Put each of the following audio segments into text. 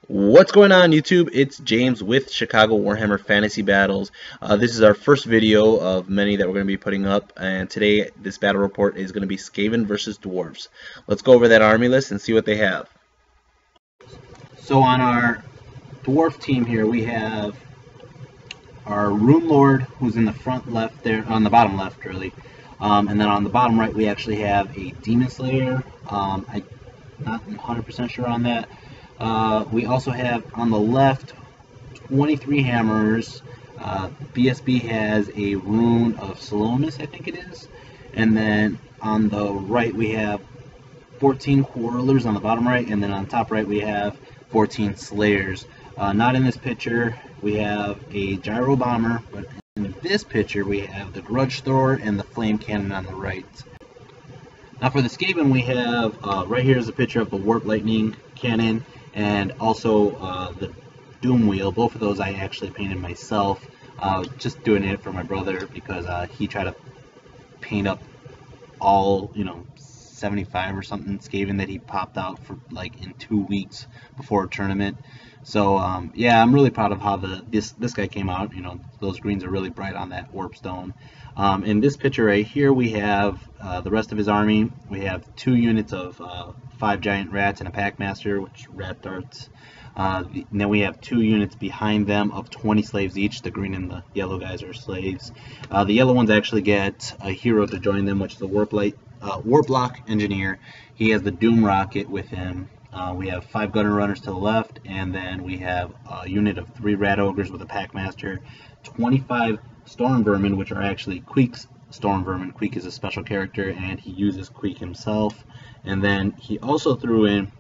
What's going on YouTube? It's James with Chicago Warhammer Fantasy Battles. This is our first video of many that we're going to be putting up, and today this battle report is going to be Skaven versus Dwarfs. Let's go over that army list and see what they have. So on our Dwarf team here we have our Rune Lord, who's in the front left there, on the bottom left really, and then on the bottom right we actually have a Demon Slayer. I'm not 100% sure on that. We also have on the left 23 hammers. BSB has a rune of Salonis, I think it is. And then on the right we have 14 quarrelers on the bottom right, and then on the top right we have 14 slayers. Not in this picture we have a gyro bomber, but in this picture we have the grudge thrower and the flame cannon on the right. Now for the Skaven we have, right here is a picture of the warp lightning cannon and also the doom wheel. Both of those I actually painted myself, just doing it for my brother because he tried to paint up all 75 or something Skaven that he popped out for like in 2 weeks before a tournament. So yeah, I'm really proud of how this guy came out. Those greens are really bright on that warp stone. In this picture right here we have the rest of his army. We have 2 units of 5 giant rats and a packmaster, which rat darts. And then we have 2 units behind them of 20 slaves each. The green and the yellow guys are slaves. The yellow ones actually get a hero to join them, which is the Warlock engineer. He has the Doom rocket with him. We have 5 gunner runners to the left, and then we have a unit of 3 rat ogres with a packmaster, 25 storm vermin, which are actually Queek's storm vermin. Queek is a special character and he uses Queek himself. And then he also threw in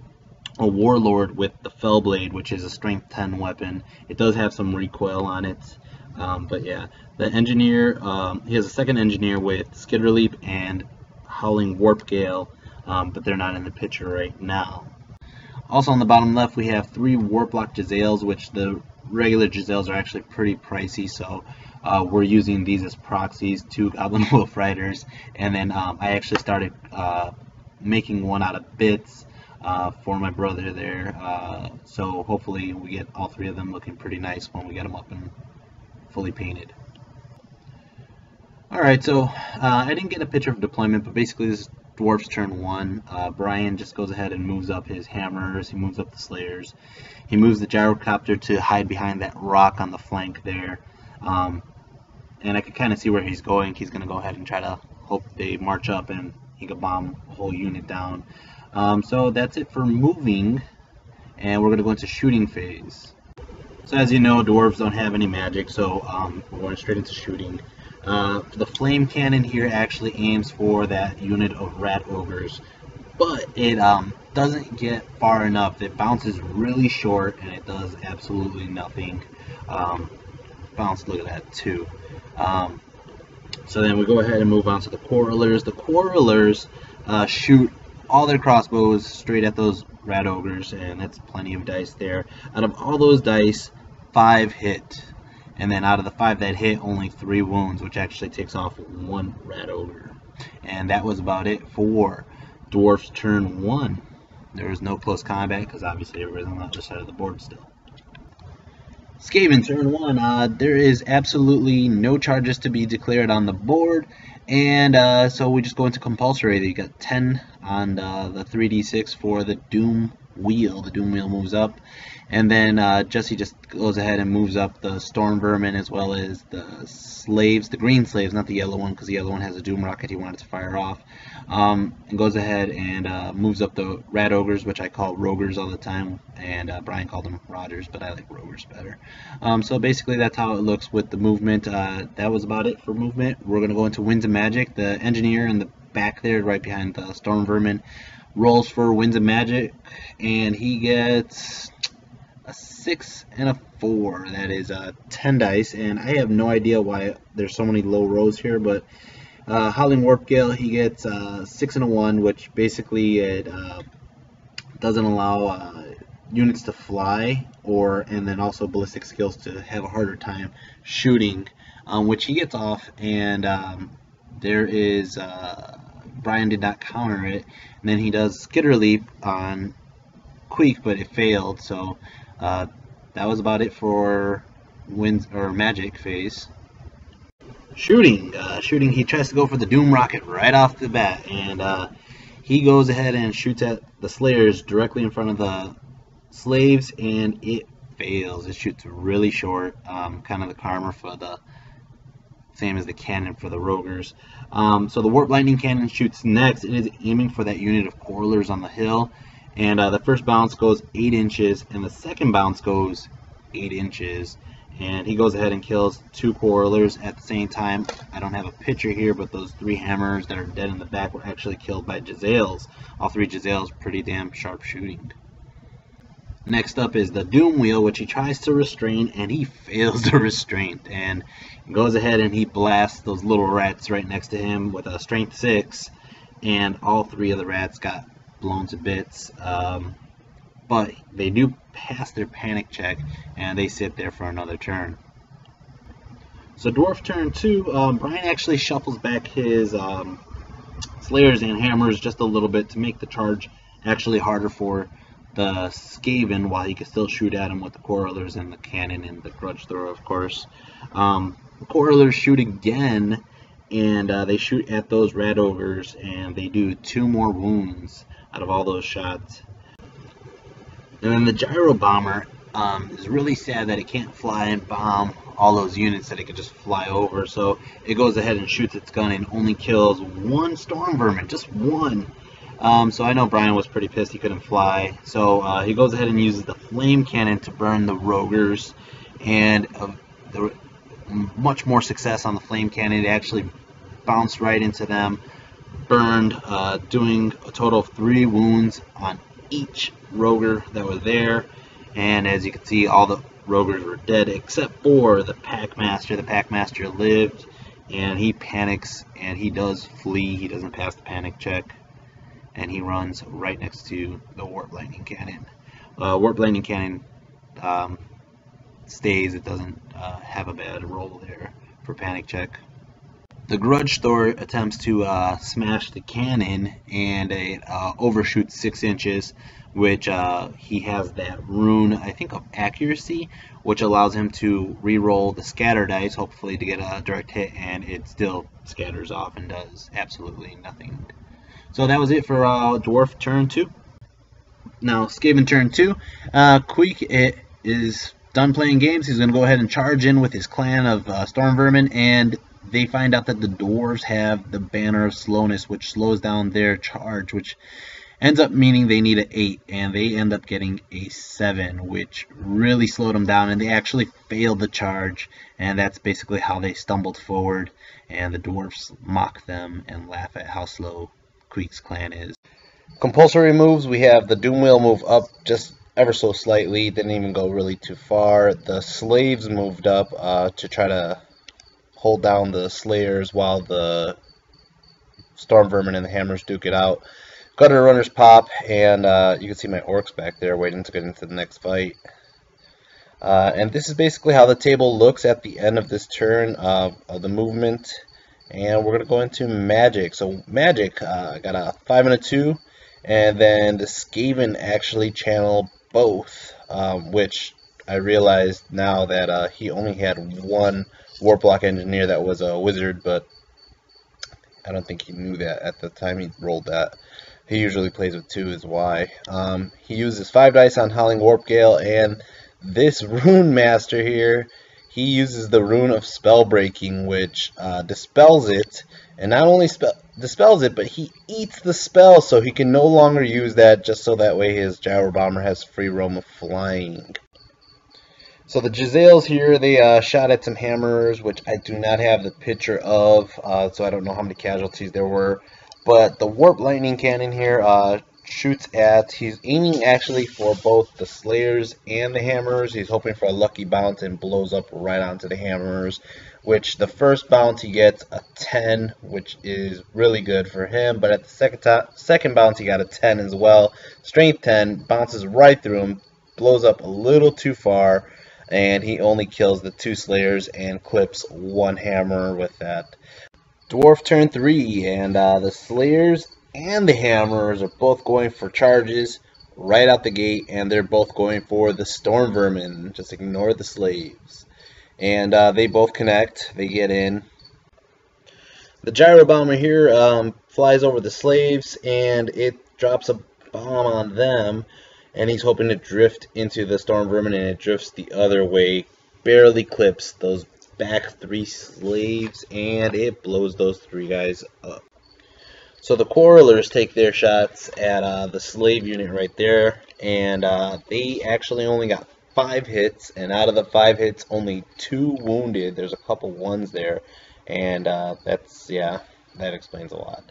a warlord with the fell blade, which is a strength 10 weapon. It does have some recoil on it, but yeah, the engineer, he has a second engineer with skitter leap and howling warp gale, but they're not in the picture right now. Also on the bottom left we have 3 warplock Giselles, which the regular Giselles are actually pretty pricey, so we're using these as proxies. 2 Goblin Wolf Riders, and then I actually started making one out of bits for my brother there, so hopefully we get all 3 of them looking pretty nice when we get them up and fully painted. Alright, so I didn't get a picture of deployment, but basically this is Dwarf's turn 1. Brian just goes ahead and moves up his hammers, he moves up the slayers, he moves the gyrocopter to hide behind that rock on the flank there, and I can kind of see where he's going. He's going to go ahead and try to hope they march up and he can bomb a whole unit down. So that's it for moving, and we're going to go into shooting phase. So as you know, dwarves don't have any magic, so we're going straight into shooting. The flame cannon here actually aims for that unit of rat ogres, but it doesn't get far enough. It bounces really short and it does absolutely nothing. Bounce, look at that too. So then we go ahead and move on to the quarrelers. The quarrelers shoot all their crossbows straight at those rat ogres, and that's plenty of dice there. Out of all those dice, 5 hit, and then out of the 5 that hit, only 3 wounds, which actually takes off 1 rat ogre. And that was about it for Dwarf's turn 1. There was no close combat because obviously everybody's on the other side of the board still. Skaven turn 1, there is absolutely no charges to be declared on the board, and so we just go into compulsory. You got 10 on the 3d6 for the Doom wheel. The Doom wheel moves up, and then Jesse just goes ahead and moves up the storm vermin as well as the slaves, the green slaves, not the yellow one, because the yellow one has a Doom rocket he wanted to fire off, and goes ahead and moves up the rat ogres, which I call rogers all the time, and Brian called them Rogers, but I like rogers better. So basically that's how it looks with the movement. That was about it for movement. We're going to go into Winds of Magic. The engineer in the back there, right behind the storm vermin, rolls for Winds of Magic, and he gets a 6 and a 4. That is 10 dice, and I have no idea why there's so many low rolls here, but Howling Warp Gale, he gets 6 and a 1, which basically it doesn't allow units to fly, and then also ballistic skills to have a harder time shooting, which he gets off, and there is Brian did not counter it, and then he does skitter leap on Queek, but it failed, so That was about it for wins or magic phase. Shooting, he tries to go for the Doom Rocket right off the bat, and he goes ahead and shoots at the Slayers directly in front of the slaves, and it fails. It shoots really short, kind of the karma for the same as the cannon for the Rogers. So the Warp Lightning Cannon shoots next. It is aiming for that unit of Quarrelers on the hill, and the first bounce goes 8 inches, and the second bounce goes 8 inches. And he goes ahead and kills 2 Quarrelers at the same time. I don't have a picture here, but those 3 hammers that are dead in the back were actually killed by Jezzails. All 3 Jezzails, pretty damn sharp shooting. Next up is the Doom Wheel, which he tries to restrain, and he fails the restraint. And goes ahead and he blasts those little rats right next to him with a strength 6. And all 3 of the rats got blown to bits. But they do pass their panic check, and they sit there for another turn. So Dwarf turn 2, Brian actually shuffles back his Slayers and Hammers just a little bit to make the charge actually harder for the Skaven, while he can still shoot at him with the Quarrelers and the cannon and the Grudge Thrower, of course. The Quarrelers shoot again, and they shoot at those Rat Ogres, and they do 2 more wounds out of all those shots. And then the Gyro Bomber is really sad that it can't fly and bomb all those units that it could just fly over. So it goes ahead and shoots its gun and only kills 1 Storm Vermin, just 1. So I know Brian was pretty pissed he couldn't fly. So he goes ahead and uses the Flame Cannon to burn the Rogers. And much more success on the Flame Cannon. It actually bounced right into them, burned, doing a total of 3 wounds on each Roger that was there. And as you can see, all the Rogers were dead except for the Packmaster. The Packmaster lived, and he panics and he does flee. He doesn't pass the panic check, and he runs right next to the Warp Lightning Cannon. Warp Lightning Cannon stays. It doesn't have a bad roll there for panic check. The Grudge Thrower attempts to smash the cannon, and it overshoots 6 inches, which he has that rune, I think, of accuracy, which allows him to re-roll the scatter dice, hopefully to get a direct hit, and it still scatters off and does absolutely nothing. So that was it for Dwarf turn 2. Now, Skaven turn 2. Queek is done playing games. He's going to go ahead and charge in with his clan of Storm Vermin, and they find out that the Dwarves have the Banner of Slowness, which slows down their charge, which ends up meaning they need an 8, and they end up getting a 7, which really slowed them down, and they actually failed the charge, and that's basically how they stumbled forward, and the Dwarfs mock them and laugh at how slow Queek's clan is. Compulsory moves, we have the Doom Wheel move up just ever so slightly, didn't even go really too far. The Slaves moved up to try to hold down the Slayers while the Storm Vermin and the Hammers duke it out. Gutter Runners pop, and you can see my Orcs back there waiting to get into the next fight. And this is basically how the table looks at the end of this turn of the movement. And we're going to go into Magic. So Magic, I got a 5 and a 2, and then the Skaven actually channel both, which I realized now that he only had 1 Warplock Engineer that was a wizard, but I don't think he knew that at the time he rolled that. He usually plays with 2 is why. He uses 5 dice on Howling Warp Gale, and this Rune Master here, he uses the Rune of Spellbreaking, which dispels it, and not only dispels it, but he eats the spell, so he can no longer use that, just so that way his Gyro Bomber has free roam of flying. So the Jezzails here, they shot at some hammers, which I do not have the picture of, so I don't know how many casualties there were. But the Warp Lightning Cannon here shoots at, he's aiming actually for both the Slayers and the Hammers. He's hoping for a lucky bounce and blows up right onto the Hammers, which the first bounce he gets a 10, which is really good for him. But at the second bounce he got a 10 as well. Strength 10, bounces right through him, blows up a little too far, and he only kills the 2 Slayers and clips 1 Hammer with that. Dwarf turn 3, and the Slayers and the Hammers are both going for charges right out the gate, and they're both going for the storm vermin. Just ignore the slaves. And they both connect. They get in. The gyro bomber here flies over the slaves, and it drops a bomb on them, and he's hoping to drift into the storm vermin, and it drifts the other way, barely clips those back 3 slaves, and it blows those 3 guys up. So the quarrelers take their shots at the slave unit right there, and they actually only got 5 hits, and out of the 5 hits, only 2 wounded. There's a couple ones there, and yeah, that explains a lot.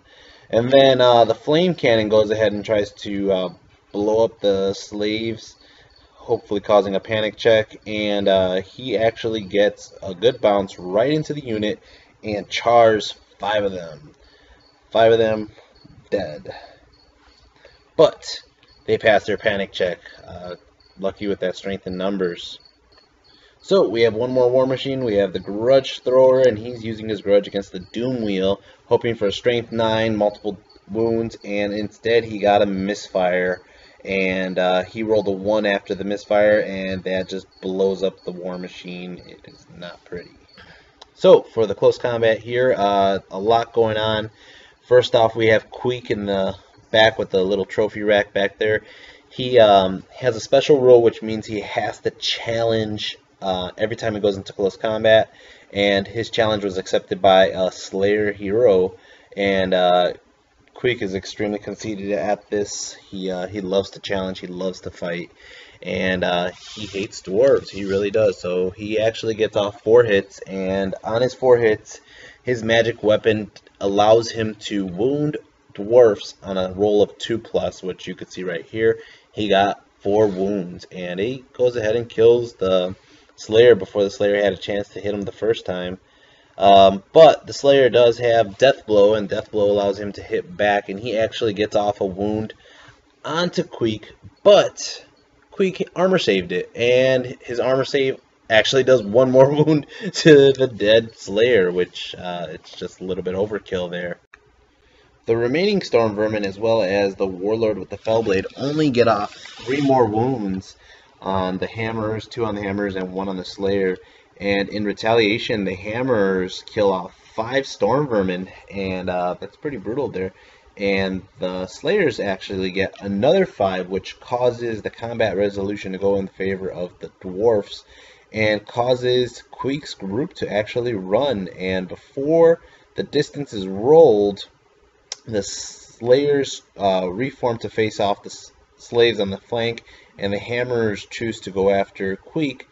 And then the flame cannon goes ahead and tries to blow up the slaves, hopefully causing a panic check, and he actually gets a good bounce right into the unit and chars 5 of them. 5 of them dead. But they pass their panic check. Lucky with that strength in numbers. So we have one more war machine. We have the grudge thrower, and he's using his grudge against the doom wheel, hoping for a strength 9, multiple wounds, and instead he got a misfire, and he rolled a 1 after the misfire, and that just blows up the war machine. It is not pretty. So for the close combat here, a lot going on. First off, we have Queek in the back with the little trophy rack back there. He has a special rule, which means he has to challenge every time he goes into close combat, and his challenge was accepted by a Slayer hero, and Queek is extremely conceited at this. He loves to challenge, he loves to fight, and he hates dwarves. He really does. So he actually gets off 4 hits, and on his 4 hits, his magic weapon allows him to wound dwarfs on a roll of 2+, which you can see right here. He got 4 wounds, and he goes ahead and kills the Slayer before the Slayer had a chance to hit him the first time. But the Slayer does have Death Blow, and Death Blow allows him to hit back, and he actually gets off a wound onto Queek, but Queek armor saved it, and his armor save actually does 1 more wound to the dead Slayer, which it's just a little bit overkill there. The remaining Storm Vermin, as well as the Warlord with the Fellblade, only get off 3 more wounds on the Hammers, 2 on the Hammers and 1 on the Slayer. And in retaliation, the Hammers kill off 5 Storm Vermin, and that's pretty brutal there. And the Slayers actually get another 5, which causes the combat resolution to go in favor of the Dwarfs, and causes Queek's group to actually run. And before the distance is rolled, the Slayers reform to face off the slaves on the flank, and the Hammers choose to go after Queek.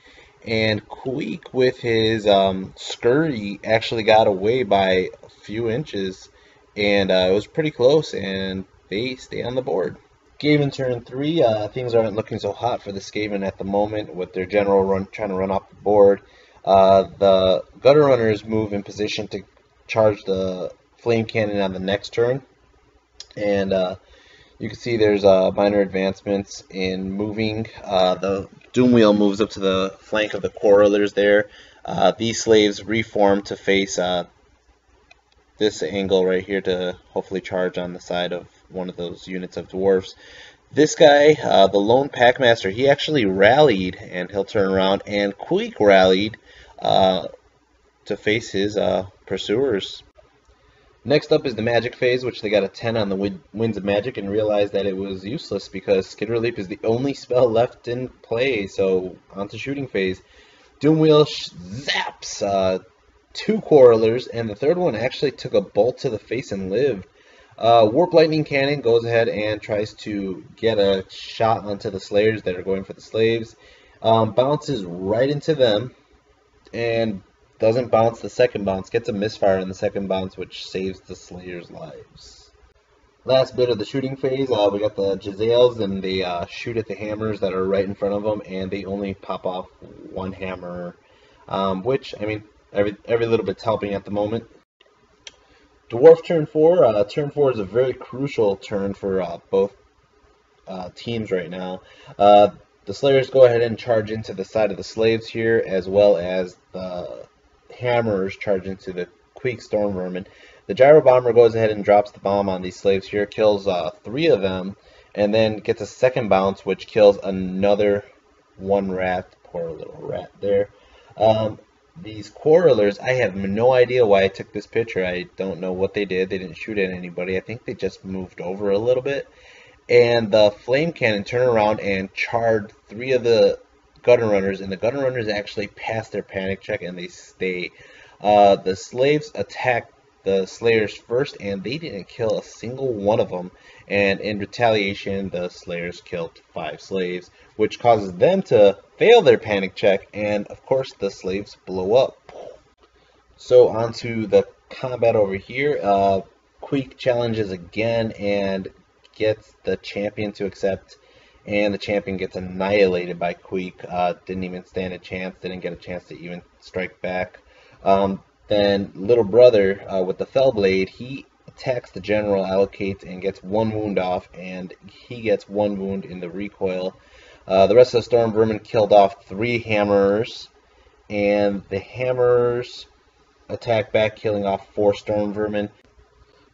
And Queek, with his scurry, actually got away by a few inches, and it was pretty close, and they stay on the board. Skaven Turn 3, things aren't looking so hot for the Skaven at the moment, with their general trying to run off the board. The Gutter Runners move in position to charge the Flame Cannon on the next turn, and you can see there's minor advancements in moving. The Doom Wheel moves up to the flank of the Quarrelers there. These slaves reform to face this angle right here to hopefully charge on the side of one of those units of dwarfs. This guy, the Lone Packmaster, he actually rallied, and he'll turn around, and Queek rallied to face his pursuers. Next up is the Magic phase, which they got a 10 on the Winds of Magic and realized that it was useless because Skid Leap is the only spell left in play, so on to Shooting phase. Doom Wheel zaps 2 Quarrelers, and the third one actually took a bolt to the face and lived. Warp Lightning Cannon goes ahead and tries to get a shot onto the Slayers that are going for the slaves. Bounces right into them, and doesn't bounce the second bounce, gets a misfire on the second bounce, which saves the Slayers' lives. Last bit of the shooting phase, we got the Jezzails, and they shoot at the hammers that are right in front of them, and they only pop off 1 hammer, which, I mean, every little bit's helping at the moment. Dwarf turn 4. Turn 4 is a very crucial turn for both teams right now. The Slayers go ahead and charge into the side of the slaves here, as well as the Hammers charge into the Queek Storm Vermin. The Gyro Bomber goes ahead and drops the bomb on these slaves here, kills 3 of them, and then gets a second bounce, which kills another one rat. Poor little rat there. These quarrelers, I have no idea why I took this picture. I don't know what they did. They didn't shoot at anybody. I think they just moved over a little bit. And the flame cannon turned around and charred 3 of the gutter runners, and the gutter runners actually passed their panic check and they stay. The slaves attacked the slayers first, and they didn't kill a single one of them. And in retaliation, the slayers killed 5 slaves, which causes them to fail their panic check, and of course the slaves blow up. So onto the combat over here. Queek challenges again and gets the champion to accept, and the champion gets annihilated by Queek. Didn't even stand a chance, didn't get a chance to even strike back. Then little brother with the fell blade, he attacks the general, allocates, and gets 1 wound off, and he gets 1 wound in the recoil. The rest of the storm vermin killed off 3 hammerers, and the hammerers attack back, killing off 4 storm vermin.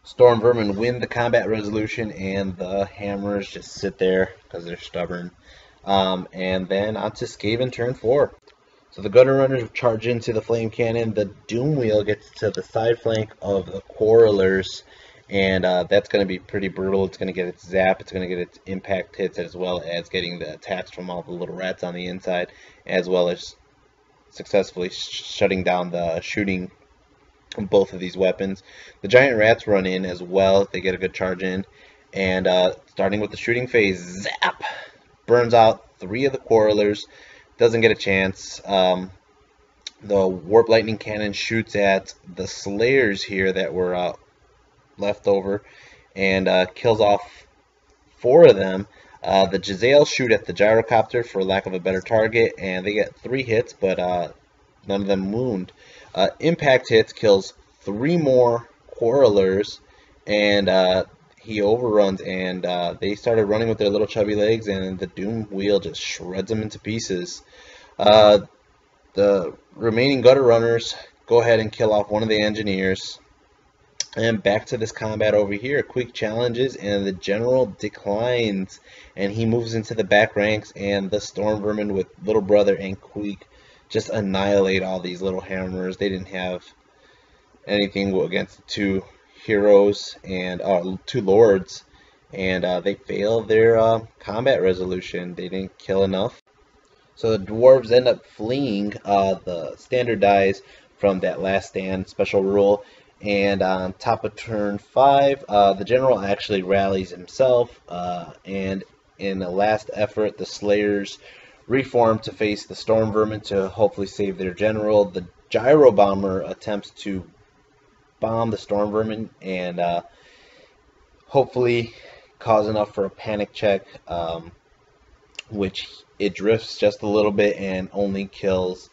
Storm vermin win the combat resolution, and the hammerers just sit there because they're stubborn. And then on to Skaven turn 4. So the gutter runners charge into the flame cannon. The doom wheel gets to the side flank of the quarrelers, and that's going to be pretty brutal. It's going to get its zap, it's going to get its impact hits, as well as getting the attacks from all the little rats on the inside, as well as successfully shutting down the shooting of both of these weapons. The giant rats run in as well. They get a good charge in, and starting with the shooting phase, zap! Burns out 3 of the quarrelers. Doesn't get a chance. The warp lightning cannon shoots at the slayers here that were left over, and kills off 4 of them. The Jezzail shoot at the gyrocopter for lack of a better target, and they get 3 hits, but none of them wound. Impact hits kills 3 more quarrelers, and he overruns, and they started running with their little chubby legs, and the doom wheel just shreds them into pieces. The remaining gutter runners go ahead and kill off 1 of the engineers. And back to this combat over here. Queek challenges, and the general declines, and he moves into the back ranks, and the storm vermin with little brother and Queek just annihilate all these little hammerers. They didn't have anything against the 2 heroes and 2 lords, and they failed their combat resolution. They didn't kill enough. So the dwarves end up fleeing the standard dies from that last stand special rule, and on top of turn 5, the general actually rallies himself, and in the last effort, the slayers reform to face the storm vermin to hopefully save their general. The gyro bomber attempts to bomb the storm vermin and hopefully cause enough for a panic check, which it drifts just a little bit and only kills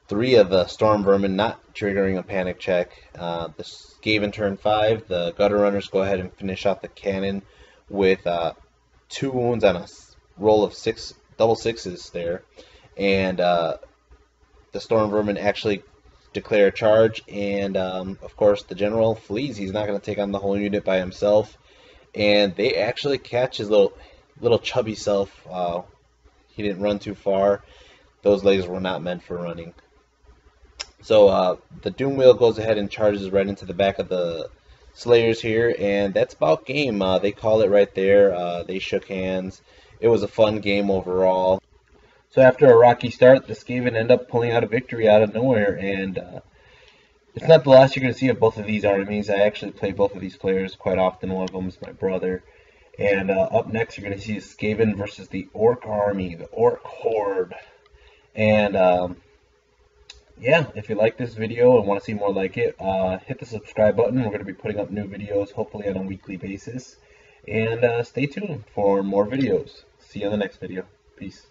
3 of the storm vermin, not triggering a panic check. The Skaven turn 5, the gutter runners go ahead and finish off the cannon with 2 wounds on a roll of 6 double 6s there, and the storm vermin actually declare a charge, and of course the general flees. He's not going to take on the whole unit by himself, and they actually catch his little chubby self. He didn't run too far. Those legs were not meant for running. So the doom wheel goes ahead and charges right into the back of the slayers here, and that's about game. They call it right there. They shook hands. It was a fun game overall. So after a rocky start, the Skaven end up pulling out a victory out of nowhere, and it's not the last you're going to see of both of these armies. I actually play both of these players quite often. One of them is my brother. And up next, you're going to see Skaven versus the Orc army, the Orc horde. And yeah, if you like this video and want to see more like it, hit the subscribe button. We're going to be putting up new videos, hopefully on a weekly basis. And stay tuned for more videos. See you in the next video. Peace.